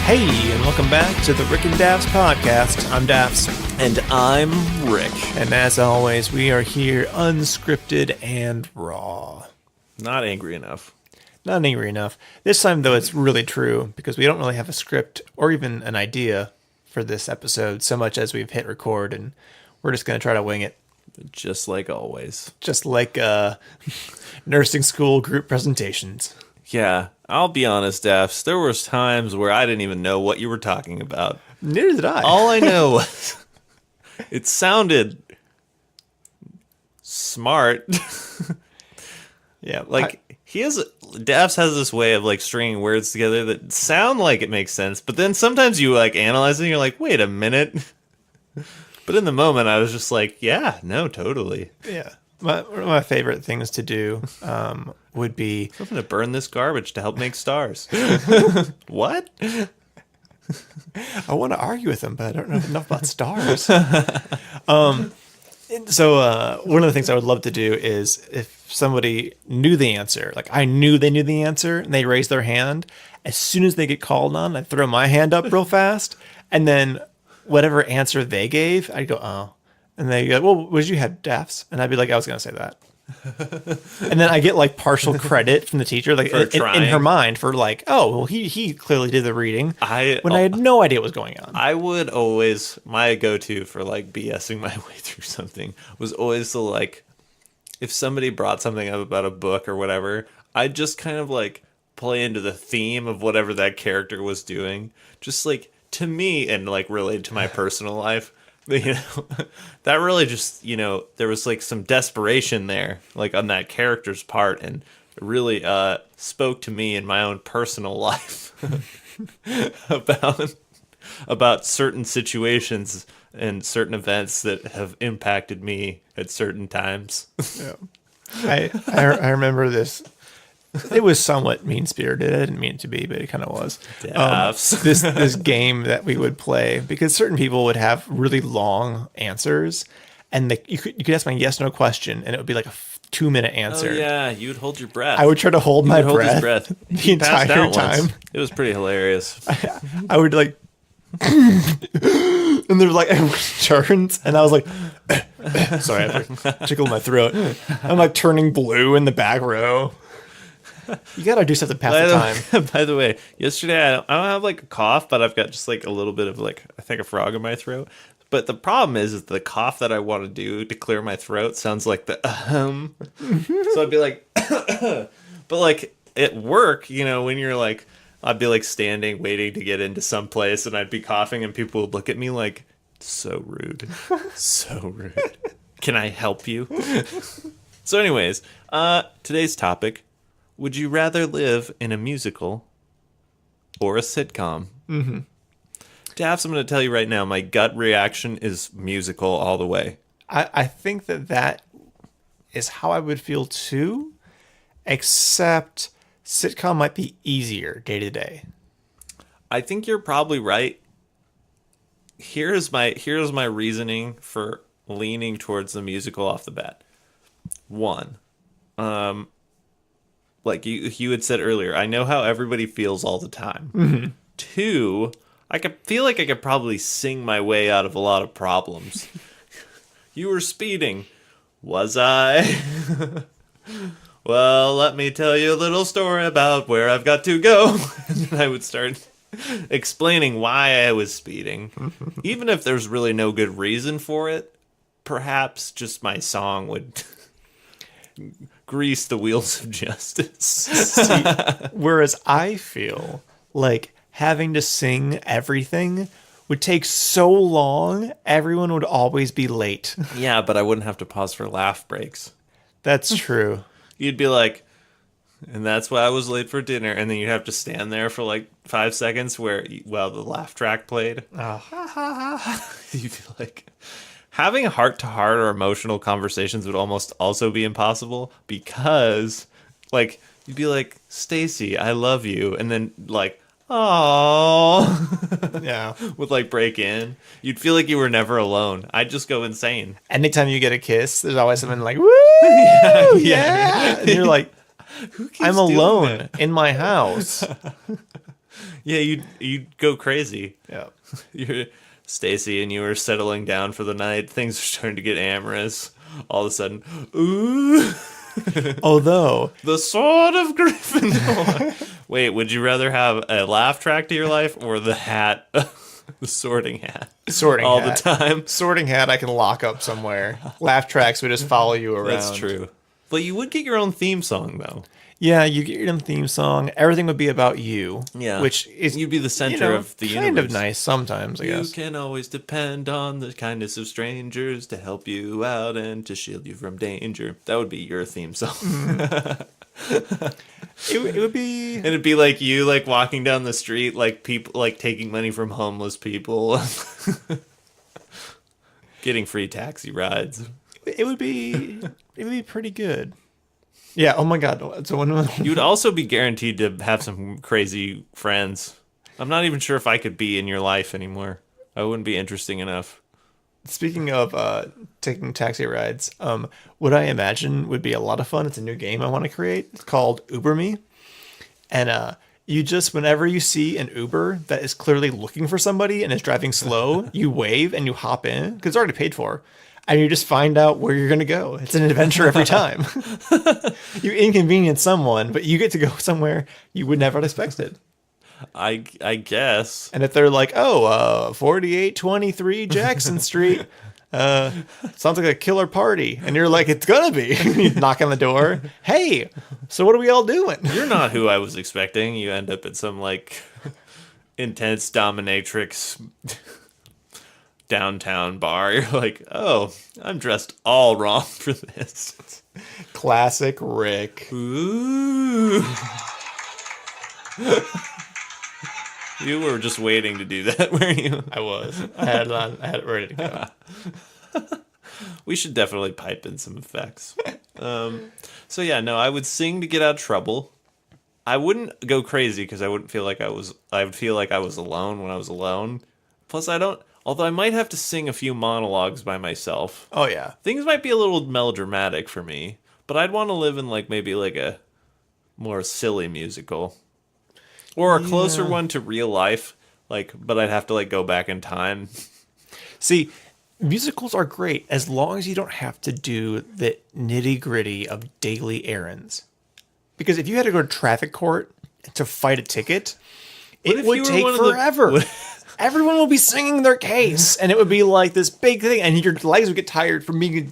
Hey, and welcome back to the Rick and Daffs podcast. I'm Daffs. And I'm Rick. And as always, we are here unscripted and raw. Not angry enough. Not angry enough. This time, though, it's really true because we don't really have a script or even an idea for this episode so much as we've hit record, and we're just going to try to wing it. Just like always. Just like nursing school group presentations. Yeah, I'll be honest, Daffs. There was times where I didn't even know what you were talking about. Neither did I. All I know was it sounded smart. Yeah, Daffs has this way of like stringing words together that sound like it makes sense, but then sometimes you like analyze it and you're like, wait a minute. But in the moment, I was just like, yeah, no, totally. Yeah. One of my favorite things to do would be... I'm going to burn this garbage to help make stars. What? I want to argue with them, but I don't know enough about stars. So one of the things I would love to do is if somebody knew the answer, like I knew they knew the answer, and they raised their hand, as soon as they get called on, I'd throw my hand up real fast, and then whatever answer they gave, I'd go, oh. And they go, well, what did you have, Daffs? And I'd be like, I was going to say that. And then I get like partial credit from the teacher, like in her mind for like, oh, well, he clearly did the reading when I had no idea what was going on. I would always, my go-to for like BSing my way through something was always to like, if somebody brought something up about a book or whatever, I'd just kind of like play into the theme of whatever that character was doing. Just like to me and like related to my personal life. You know, that really just, you know, there was like some desperation there, like on that character's part, and it really spoke to me in my own personal life about certain situations and certain events that have impacted me at certain times. Yeah. I remember this. It was somewhat mean-spirited. I didn't mean it to be, but it kind of was. This game that we would play, because certain people would have really long answers, and you could ask me a yes/no question, and it would be like a 2-minute answer. Oh, yeah, you'd hold your breath. I would try to hold my breath the entire time. Once. It was pretty hilarious. I would like, and there's like turns, and I was like, sorry, I like, tickled my throat. I'm like turning blue in the back row. You gotta do something past the time. By the way, yesterday I don't have like a cough, but I've got just like a little bit of like, I think, a frog in my throat. But the problem is the cough that I want to do to clear my throat sounds like the So I'd be like, but like at work, you know, when you're like, I'd be like standing waiting to get into some place, and I'd be coughing, and people would look at me like, so rude, so rude. Can I help you? So, anyways, today's topic. Would you rather live in a musical or a sitcom? Mm-hmm. Daffs, I'm going to tell you right now, my gut reaction is musical all the way. I think that is how I would feel too, except sitcom might be easier day to day. I think you're probably right. Here's my reasoning for leaning towards the musical off the bat. One, like you had said earlier, I know how everybody feels all the time. Mm-hmm. Two, I feel like I could probably sing my way out of a lot of problems. You were speeding. Was I? Well, let me tell you a little story about where I've got to go. And I would start explaining why I was speeding. Even if there's really no good reason for it, perhaps just my song would... grease the wheels of justice. See, whereas I feel like having to sing everything would take so long, everyone would always be late. Yeah, but I wouldn't have to pause for laugh breaks. That's true. You'd be like, and that's why I was late for dinner, and then you'd have to stand there for like 5 seconds while the laugh track played. Oh. You'd be like... Having heart-to-heart or emotional conversations would almost also be impossible because, like, you'd be like, Stacy, I love you. And then, like, oh, yeah, would, like, break in. You'd feel like you were never alone. I'd just go insane. Anytime you get a kiss, there's always someone like, woo, yeah. And you're like, I'm alone in my house. Yeah, you'd go crazy. Yeah. You're Stacy, and you were settling down for the night. Things are starting to get amorous. All of a sudden, ooh, Although, the sword of Gryffindor. Wait, would you rather have a laugh track to your life or the hat, the sorting hat, sorting all hat. the time? Sorting hat I can lock up somewhere. Laugh tracks would just follow you around. That's true. But you would get your own theme song, though. Yeah, you get your own theme song. Everything would be about you. Yeah. Which is, You'd be the center of the kind universe. of nice sometimes, I You guess. can always depend on the kindness of strangers to help you out and to shield you from danger. That would be your theme song. It would be. And it'd be like you like walking down the street, like people like taking money from homeless people, getting free taxi rides. It would be. It would be pretty good. Yeah. Oh my God. So when You'd also be guaranteed to have some crazy friends. I'm not even sure if I could be in your life anymore. I wouldn't be interesting enough. Speaking of taking taxi rides, what I imagine would be a lot of fun. It's a new game I want to create. It's called Uber Me, and you just whenever you see an Uber that is clearly looking for somebody and is driving slow, you wave and you hop in because it's already paid for, and you just find out where you're gonna go. It's an adventure every time. You inconvenience someone, but you get to go somewhere you would never have expected. I guess. And if they're like, 4823 Jackson Street, sounds like a killer party. And you're like, it's gonna be. You knock on the door. Hey, so what are we all doing? You're not who I was expecting. You end up at some like intense dominatrix downtown bar. You're like, oh, I'm dressed all wrong for this. Classic Rick. Ooh. You were just waiting to do that, weren't you? I was. I had it on. I had it ready to go. We should definitely pipe in some effects. So yeah, no, I would sing to get out of trouble. I wouldn't go crazy because I wouldn't feel like I would feel like I was alone when I was alone. Plus, I don't. Although I might have to sing a few monologues by myself. Oh yeah. Things might be a little melodramatic for me, but I'd want to live in like maybe like a more silly musical. Or a closer one to real life, like, but I'd have to like go back in time. See, musicals are great as long as you don't have to do the nitty gritty of daily errands. Because if you had to go to traffic court to fight a ticket, it if would you were take one of the- forever. Everyone will be singing their case, and it would be like this big thing, and your legs would get tired from being,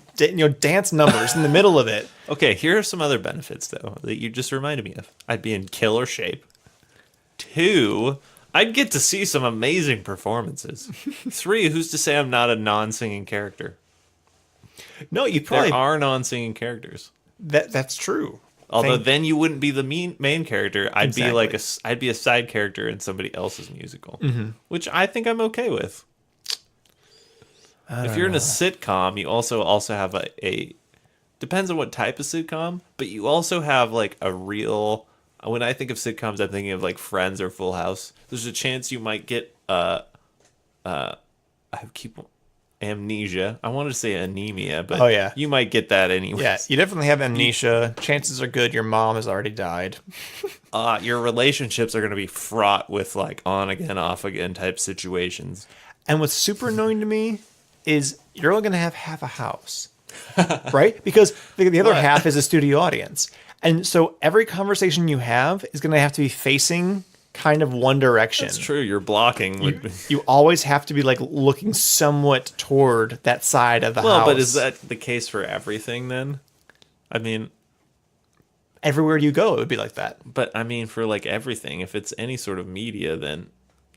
dance numbers in the middle of it. Okay, here are some other benefits though that you just reminded me of. I'd be in killer shape. 2, I'd get to see some amazing performances. 3, who's to say I'm not a non-singing character? No, you probably There are non-singing characters. that's true. Although then you wouldn't be the main character. I'd be Exactly. like I'd be a side character in somebody else's musical, which I think I'm okay with. If you're in a sitcom, you also have a depends on what type of sitcom, but you also have like a real. When I think of sitcoms, I'm thinking of like Friends or Full House. There's a chance you might get amnesia. I wanted to say anemia, but Oh, yeah. you might get that anyway. Yeah, you definitely have amnesia. Chances are good your mom has already died. Your relationships are going to be fraught with like on again, off again type situations. And what's super annoying to me is you're only going to have half a house, right? Because the other half is a studio audience. And so every conversation you have is going to have to be facing kind of one direction. That's true. You're blocking. You always have to be like looking somewhat toward that side of the house. But is that the case for everything then? I mean, everywhere you go, it would be like that. but I mean for like everything, if it's any sort of media, then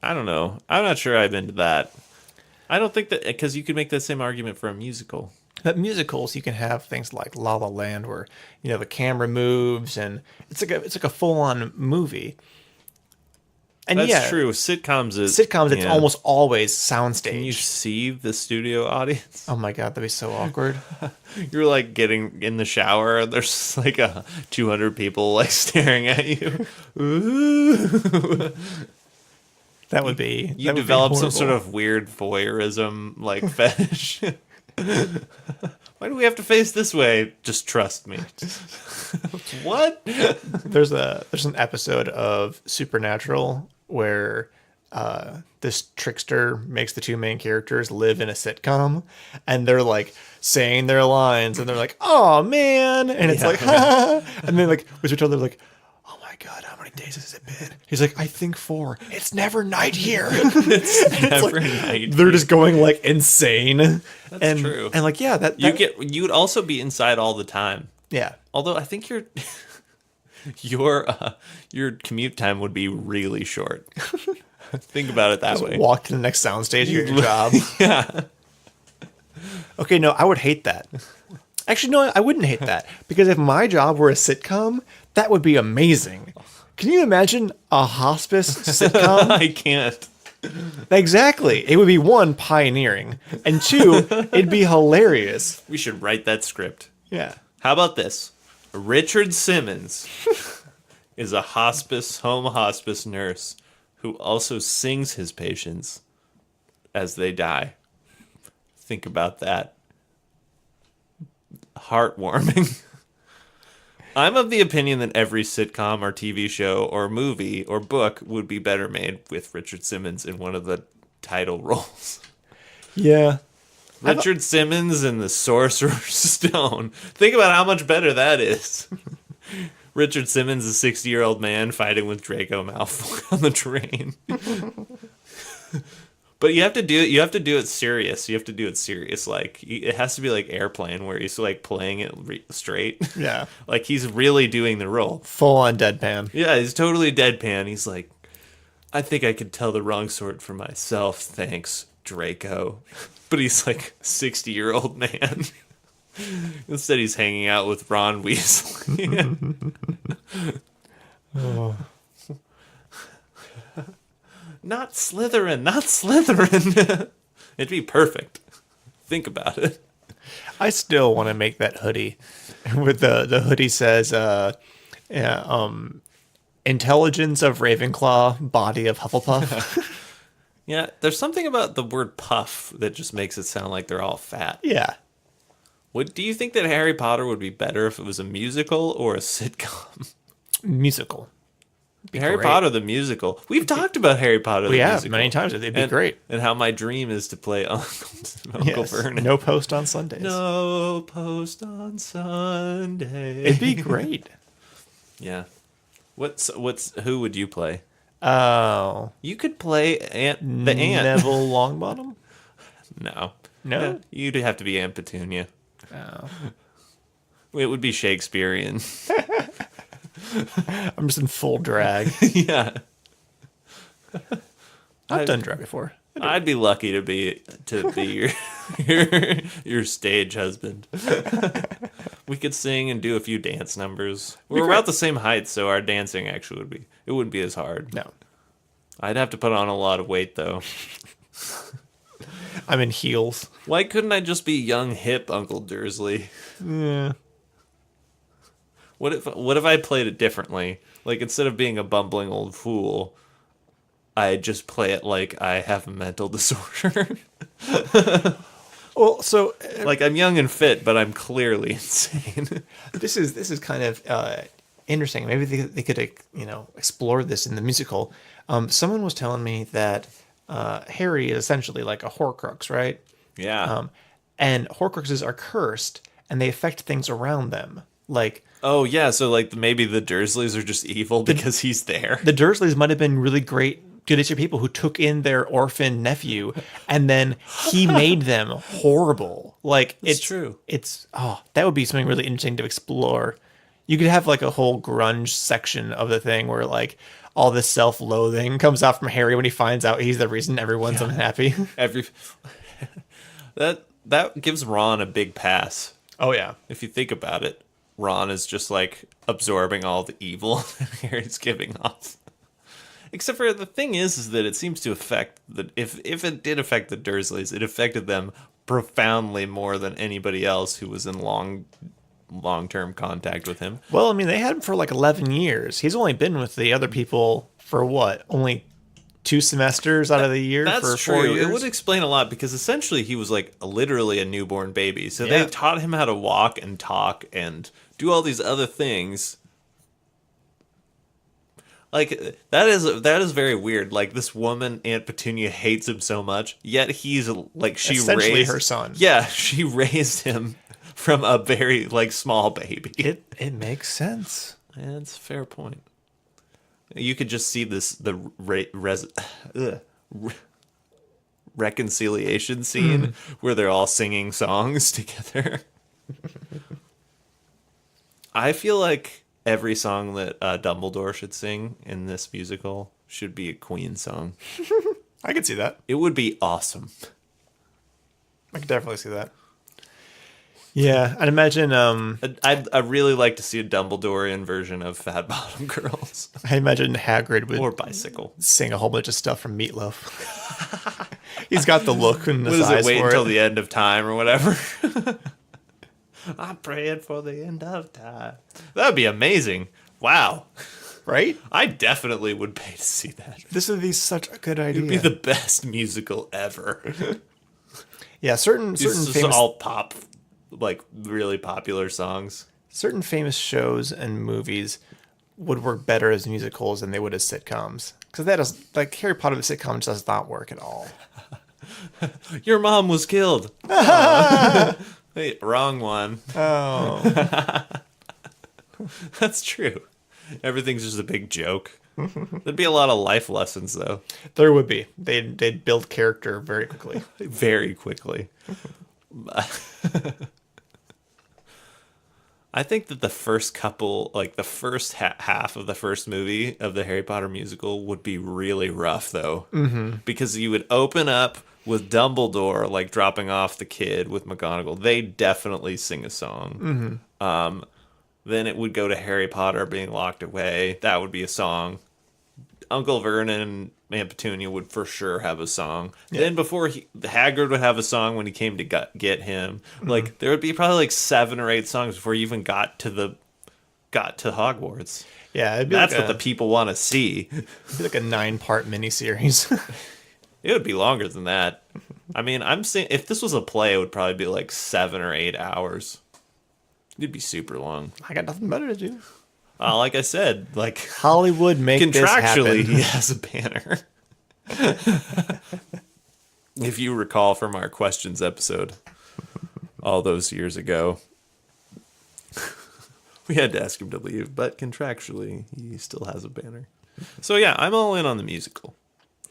I don't know. I'm not sure I'm into that. I don't think that because you could make that same argument for a musical. But musicals, you can have things like La La Land, where the camera moves and it's like a full on movie. And That's true. Sitcoms, it's almost always soundstage. Can you see the studio audience? Oh my god, that'd be so awkward. You're like getting in the shower. There's just like 200 people like staring at you. Ooh. That would be. You develop some sort of weird voyeurism like fetish. Why do we have to face this way? Just trust me. What? There's an episode of Supernatural where this trickster makes the two main characters live in a sitcom, and they're like saying their lines, and they're like, "Oh man," and it's like, and then like with each other, like, "Oh my god, how many days has it been?" He's like, "I think 4. It's never night here." It's never night. They're just going like insane. That's true. And like, yeah, You'd also be inside all the time. yeah. Although I think your commute time would be really short. Think about it that way. Walk to the next soundstage of your job. Yeah. Okay, no, I would hate that. Actually, no, I wouldn't hate that, because if my job were a sitcom, that would be amazing. Can you imagine a hospice sitcom? I can't. Exactly. It would be 1, pioneering, and 2, it'd be hilarious. We should write that script. Yeah. How about this? Richard Simmons is a home hospice nurse who also sings his patients as they die. Think about that. Heartwarming. I'm of the opinion that every sitcom or TV show or movie or book would be better made with Richard Simmons in one of the title roles. Yeah. Richard Simmons and the Sorcerer's Stone. Think about how much better that is. Richard Simmons, a 60-year-old man fighting with Draco Malfoy on the train. But you have to do it. You have to do it serious. You have to do it serious. Like it has to be like Airplane, where he's like playing it straight. Yeah. Like he's really doing the role. Full on deadpan. Yeah, he's totally deadpan. He's like, I think I could tell the wrong sort for myself. Thanks, Draco. But he's like a 60-year-old man. Instead, he's hanging out with Ron Weasley. Oh. Not Slytherin, not Slytherin. It'd be perfect. Think about it. I still want to make that hoodie. With the hoodie says, intelligence of Ravenclaw, body of Hufflepuff. Yeah, there's something about the word puff that just makes it sound like they're all fat. Yeah. What do you think that Harry Potter would be better if it was a musical or a sitcom? Musical. Harry great. Potter the musical. We've talked about Harry Potter the We have musical. many times. It'd be great. And how my dream is to play Uncle Yes. Vernon. No post on Sundays. No post on Sunday. It'd be great. Yeah. Who would you play? Oh. You could play the ant. Neville Longbottom? No. No? You'd have to be Aunt Petunia. Oh. It would be Shakespearean. I'm just in full drag. Yeah. I've done drag before. I'd be lucky to be your stage husband. We could sing and do a few dance numbers. We're about the same height, so our dancing actually wouldn't be as hard. No. I'd have to put on a lot of weight though. I'm in heels. Why couldn't I just be young hip Uncle Dursley? Yeah. What if I played it differently? Like instead of being a bumbling old fool, I just play it like I have a mental disorder. Well, so Like I'm young and fit, but I'm clearly insane. this is kind of interesting. Maybe they could explore this in the musical. Someone was telling me that Harry is essentially like a Horcrux, right? Yeah. And Horcruxes are cursed, and they affect things around them. Like Oh yeah, so like maybe the Dursleys are just evil because he's there. the Dursleys might have been really great, good-natured people who took in their orphan nephew, and then he made them horrible. Like It's true. That would be something really interesting to explore. You could have like a whole grunge section of the thing where like all this self-loathing comes out from Harry when he finds out he's the reason everyone's unhappy. That gives Ron a big pass. Oh yeah. If you think about it, Ron is just like absorbing all the evil that Harry's giving off. Except for the thing is that it seems to affect if it did affect the Dursleys, it affected them profoundly more than anybody else who was in long-term contact with him. Well, I mean, they had him for like 11 years. He's only been with the other people for what? Only 2 semesters out of the year That's for true. 4 years? It would explain a lot because essentially he was like literally a newborn baby. So Yeah. they taught him how to walk and talk and do all these other things. Like that is very weird. Like this woman, Aunt Petunia, hates him so much, yet he's like she Essentially raised her son. Yeah, she raised him from a very like small baby. It makes sense. Yeah, that's a fair point. You could just see reconciliation scene where they're all singing songs together. I feel like every song that Dumbledore should sing in this musical should be a Queen song. I could see that. It would be awesome. I could definitely see that. Yeah, I'd imagine. I'd really like to see a Dumbledorian version of Fat Bottom Girls I imagine Hagrid would or Bicycle. sing a whole bunch of stuff from Meatloaf. He's got the look and the What is size it? Wait for until it. the end of time or whatever. I'm praying for the end of time. That'd be amazing. Wow. Right? I definitely would pay to see that. This would be such a good It idea. would be the best musical ever. Yeah, certain This is famous all pop, like really popular songs. certain famous shows and movies would work better as musicals than they would as sitcoms. Because that is like Harry Potter the sitcom does not work at all. Your mom was killed. Wait, wrong one. Oh, That's true. Everything's just a big joke. There'd be a lot of life lessons, though, there would be. They'd build character very quickly. very quickly. I think that the first couple, like the first half of the first movie of the Harry Potter musical would be really rough, though. Because you would open up with Dumbledore, like dropping off the kid with McGonagall. They definitely sing a song. Then it would go to Harry Potter being locked away. That would be a song. Uncle Vernon and Aunt Petunia would for sure have a song. Yeah. Then before Hagrid would have a song when he came to get him. Like there would be probably like 7 or 8 songs before you even got to Hogwarts. Yeah, it'd be That's like what the people want to see. it'd be like a 9-part miniseries. It would be longer than that. I mean, I'm saying if this was a play, it would probably be like 7 or 8 hours. It'd be super long. I got nothing better to do. Like I said, like Hollywood make this contractually, happen. he has a banner. If you recall from our questions episode all those years ago, we had to ask him to leave, but contractually, he still has a banner. So yeah, I'm all in on the musical.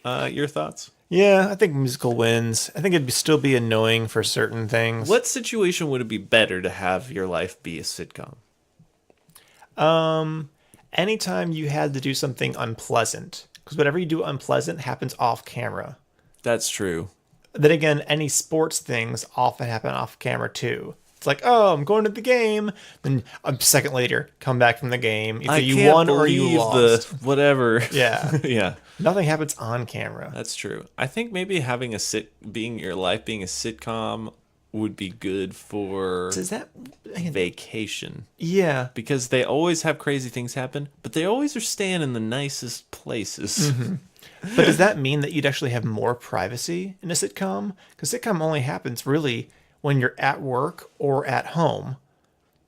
Your thoughts? Yeah, I think musical wins. I think it'd still be annoying for certain things. What situation would it be better to have your life be a sitcom? Anytime you had to do something unpleasant, because whatever you do unpleasant happens off camera. That's true. Then again, any sports things often happen off camera too. It's like, oh, I'm going to the game. Then a second later, come back from the game. Either you won or you lost. Whatever. Yeah. Yeah. Nothing happens on camera. That's true. I think maybe having being your life being a sitcom would be good for Does that? vacation Yeah. because they always have crazy things happen, but they always are staying in the nicest places. But does that mean that you'd actually have more privacy in a sitcom? Because sitcom only happens really when you're at work or at home.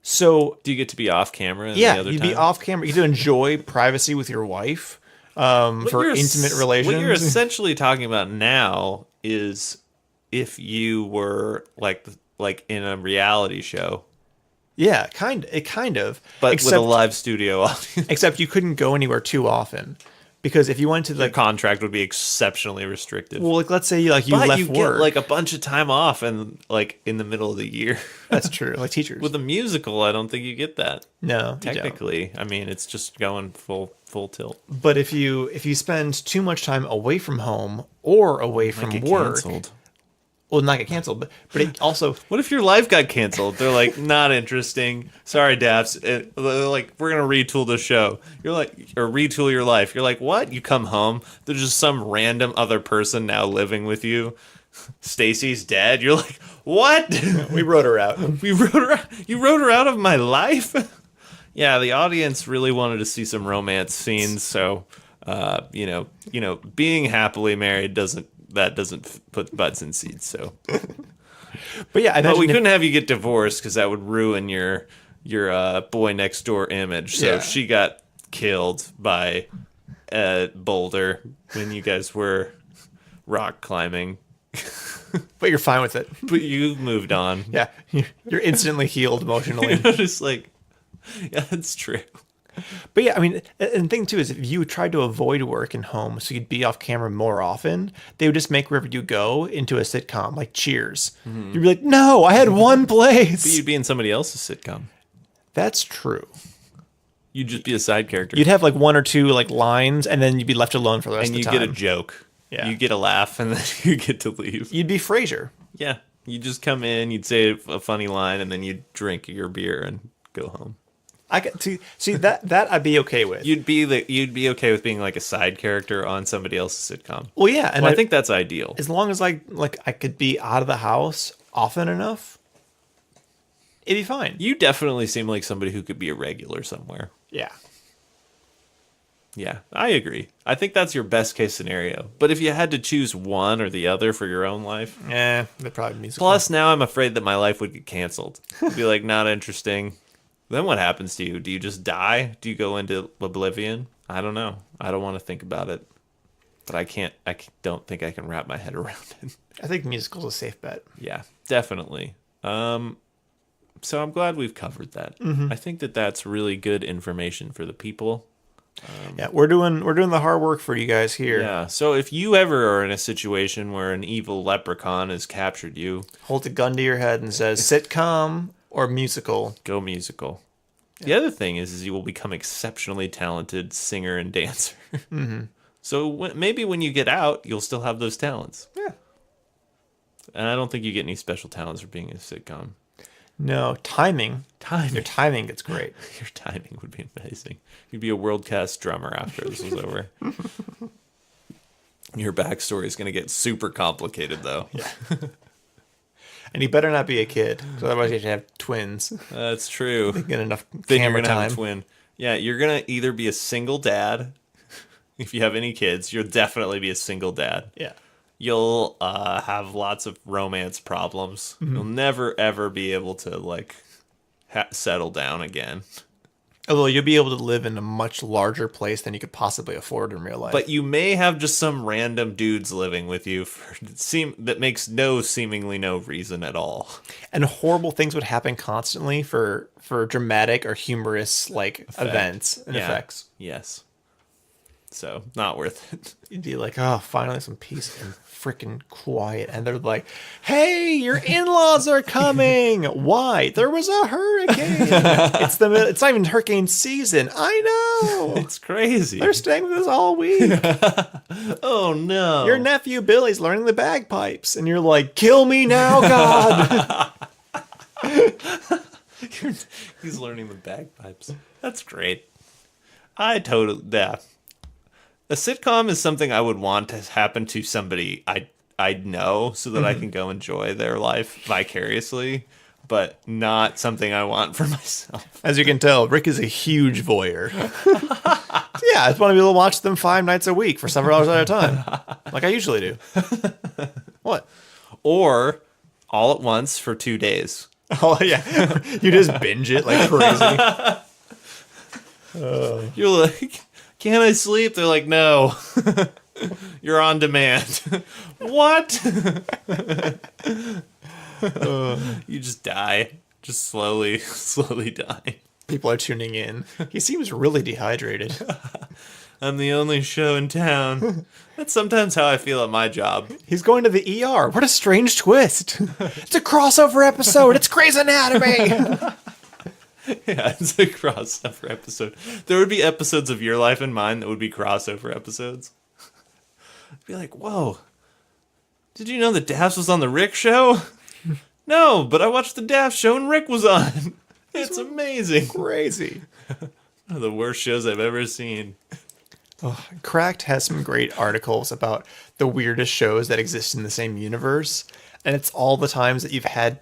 So Do you get to be off camera? yeah, the other you'd time? be off camera. You get to enjoy privacy with your wife for you're intimate What relations. you're essentially talking about now is if you were like in a reality show, Yeah, kind of. but except, with a live studio audience. except you couldn't go anywhere too often. Because if you went to The like, contract would be exceptionally restrictive. well, like let's say you but left you work. get like a bunch of time off and like in the middle of the year. That's true. Like teachers. With a musical, I don't think you get that. No, you don't. Technically, I mean, it's just going full tilt. But if you spend too much time away from home or away from Get work, canceled. well, not get canceled, but it also What if your life got canceled? They're like, not interesting. Sorry, Daps. They're like, we're gonna retool the show. You're like, or retool your life. You're like, what? You come home. There's just some random other person now living with you. Stacy's dead. You're like, what? we wrote her out. We wrote her out. You wrote her out of my life. Yeah, the audience really wanted to see some romance scenes. So, being happily married doesn't put butts in seats. So, But yeah, I but we imagine couldn't have you get divorced because that would ruin your boy next door image. So Yeah. if she got killed by Boulder when you guys were rock climbing, But you're fine with it. but you moved on. Yeah, you're instantly healed emotionally. You're just like, yeah, that's true. But yeah, I mean, and the thing too is if you tried to avoid work and home so you'd be off camera more often, they would just make Wherever You Go into a sitcom like Cheers. You'd be like, no, I had one But place. you'd be in somebody else's sitcom. That's true. You'd just be a side character. You'd have like one or two like lines, and then you'd be left alone for the rest and of you the time. get a joke. Yeah. You get a laugh, and then you get to leave. You'd be Frasier. Yeah. You just come in, you'd say a funny line, and then you'd drink your beer and go home. I could see that I'd be okay with. You'd be okay with being like a side character on somebody else's sitcom. Well, yeah, and I think that's ideal. as long as I could be out of the house often enough, it'd be fine. You definitely seem like somebody who could be a regular somewhere. Yeah. Yeah, I agree. I think that's your best case scenario. But if you had to choose one or the other for your own life, That'd probably be musical. plus now I'm afraid that my life would get canceled. Be like not interesting. Then what happens to you? Do you just die? Do you go into oblivion? I don't know. I don't want to think about it. But don't think I can wrap my head around it. I think musical's a safe bet. Yeah, definitely. So I'm glad we've covered that. I think that that's really good information for the people. Yeah, we're doing the hard work for you guys here. Yeah. So if you ever are in a situation where an evil leprechaun has captured you, Holds a gun to your head and says sitcom or musical. go musical. The other thing is you will become exceptionally talented singer and dancer. So maybe when you get out, you'll still have those talents. Yeah. And I don't think you get any special talents for being in a sitcom. No, timing. Timing. Your timing gets great. Your timing would be amazing. You'd be a world-class drummer after this was over. Your backstory is going to get super complicated, though. Yeah. And you better not be a kid, because otherwise you have to have twins. That's true. Get enough Then you're camera going to have time. a twin. Yeah, you're going to either be a single dad. If you have any kids, you'll definitely be a single dad. Yeah. You'll have lots of romance problems. You'll never, ever be able to, settle down again. Although you'll be able to live in a much larger place than you could possibly afford in real life. But you may have just some random dudes living with you that makes seemingly no reason at all. And horrible things would happen constantly for dramatic or humorous events and effects. Yes. So, not worth it. You'd be like, oh, finally some peace and freaking quiet. And they're like, hey, your in-laws are coming. Why? There was a hurricane. It's not even hurricane season. I know. It's crazy. They're staying with us all week. Oh, no. Your nephew Billy's learning the bagpipes. And you're like, kill me now, God. He's learning the bagpipes. That's great. Yeah. A sitcom is something I would want to happen to somebody I know so that I can go enjoy their life vicariously, but not something I want for myself. As you can tell, Rick is a huge voyeur. Yeah, I just want to be able to watch them 5 nights a week for several hours at a time. Like I usually do. What? Or all at once for 2 days. Oh, yeah. You just binge it like crazy. You're like, can't I sleep? They're like, no. You're on demand. What? You just die. Just slowly die. People are tuning in. He seems really dehydrated. I'm the only show in town. That's sometimes how I feel at my job. He's going to the ER. What a strange twist. It's a crossover episode. It's Grey's Anatomy. Yeah, it's a crossover episode. There would be episodes of your life and mine that would be crossover episodes. I'd be like, whoa. Did you know that Daphs was on the Rick show? No, but I watched the Daphs show and Rick was on. It's amazing. Crazy. One of the worst shows I've ever seen. Cracked has some great articles about the weirdest shows that exist in the same universe. And it's all the times that you've had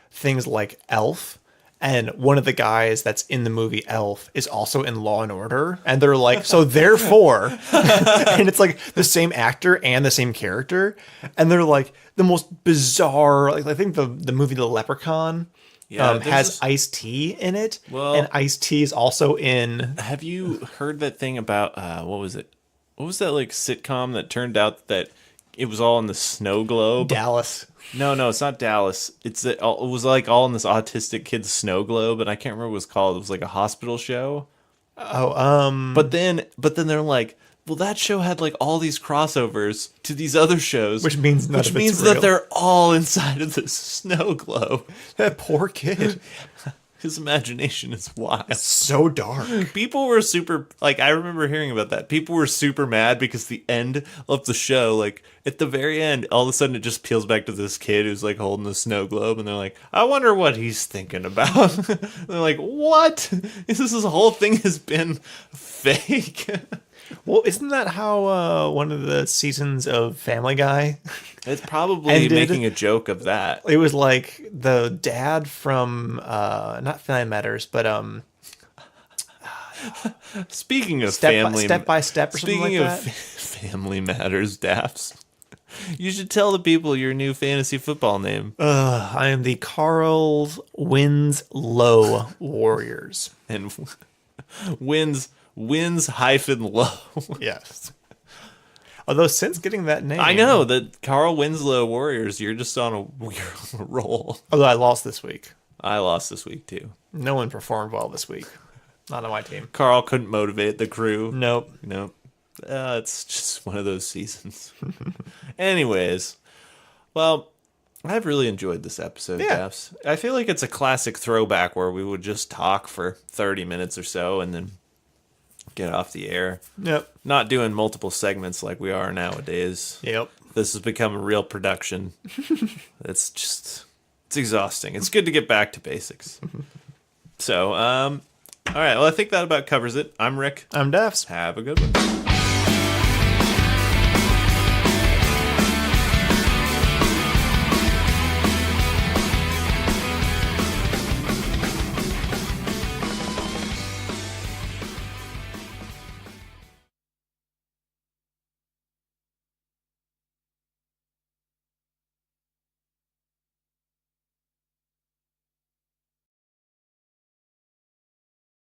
things like Elf. And one of the guys that's in the movie Elf is also in Law and Order. And they're like, so therefore, and it's like the same actor and the same character. And they're like the most bizarre, I think the movie The Leprechaun has Ice-T in it. Well, and Ice-T is also in... Have you heard that thing about, what was it? what was that like sitcom that turned out that it was all in the snow globe? Dallas. No, it's not Dallas. It was like all in this autistic kid's snow globe, and I can't remember what it was called. It was like a hospital show. Oh, But then they're like, well, that show had like all these crossovers to these other shows, which means none of it's means real. that they're all inside of this snow globe. That poor kid. His imagination is wild. So dark. People were super, like, I remember hearing about that. People were super mad because the end of the show, like, at the very end, all of a sudden it just peels back to this kid who's, like, holding the snow globe, and they're like, I wonder what he's thinking about. They're like, what? This whole thing has been fake. Well, isn't that how one of the seasons of Family Guy? It's probably Ended. making a joke of that. It was like the dad from not Family Matters, but Speaking of Step by Step or something like speaking of that. Family Matters, Daffs, you should tell the people your new fantasy football name. I am the Carl Winslow Warriors. And wins hyphen low. Yes. Although since getting that name, I know that Carl Winslow Warriors, you're just on a roll. Although I lost this week. I lost this week too. No one performed well this week. Not on my team. Carl couldn't motivate the crew. Nope. It's just one of those seasons. Anyways, well, I've really enjoyed this episode, Yeah. Daffs. I feel like it's a classic throwback where we would just talk for 30 minutes or so and then get off the air. Yep. Not doing multiple segments like we are nowadays. Yep. This has become a real production. It's exhausting. It's good to get back to basics. So, all right. Well, I think that about covers it. I'm Rick. I'm Daffs. Have a good one.